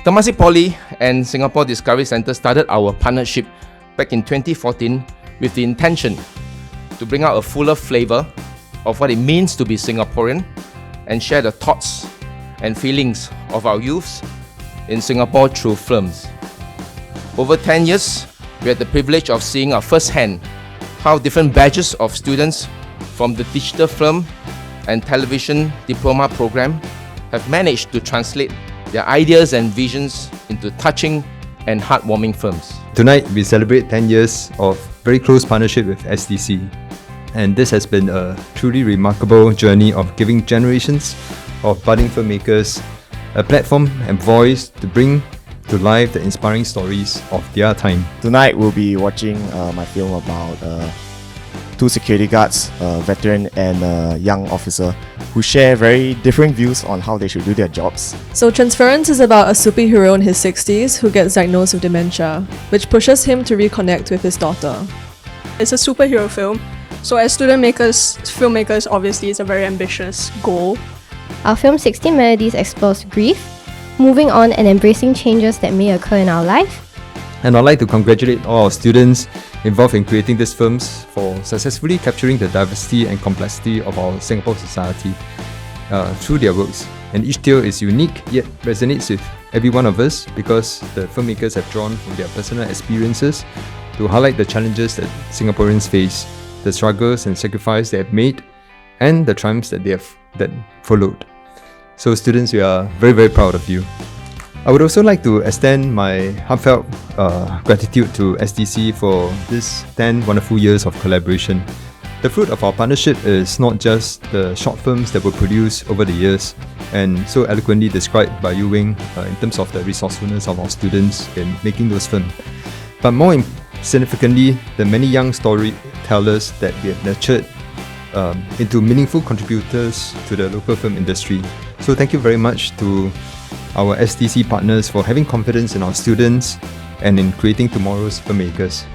Temasek Poly and Singapore Discovery Centre started our partnership back in 2014 with the intention to bring out a fuller flavour of what it means to be Singaporean and share the thoughts and feelings of our youths in Singapore through films. Over 10 years, we had the privilege of seeing firsthand how different batches of students from the digital film and television diploma program have managed to translate their ideas and visions into touching and heartwarming films. Tonight, we celebrate 10 years of very close partnership with SDC. And this has been a truly remarkable journey of giving generations of budding filmmakers a platform and voice to bring to life the inspiring stories of their time. Tonight we'll be watching my film about two security guards, a veteran and a young officer, who share very different views on how they should do their jobs. So Transference is about a superhero in his 60s who gets diagnosed with dementia, which pushes him to reconnect with his daughter. It's a superhero film, so as filmmakers, obviously it's a very ambitious goal. Our film 16 Melodies explores grief, moving on and embracing changes that may occur in our life. And I'd like to congratulate all our students involved in creating these films for successfully capturing the diversity and complexity of our Singapore society through their works. And each tale is unique yet resonates with every one of us because the filmmakers have drawn from their personal experiences to highlight the challenges that Singaporeans face, the struggles and sacrifice they have made, and the triumphs that followed. So students, we are very, very proud of you. I would also like to extend my heartfelt gratitude to SDC for this 10 wonderful years of collaboration. The fruit of our partnership is not just the short films that were produced over the years and so eloquently described by Yu Wing in terms of the resourcefulness of our students in making those films, but more significantly, the many young storytellers that we have nurtured into meaningful contributors to the local film industry. So thank you very much to our SDC partners for having confidence in our students and in creating tomorrow's filmmakers.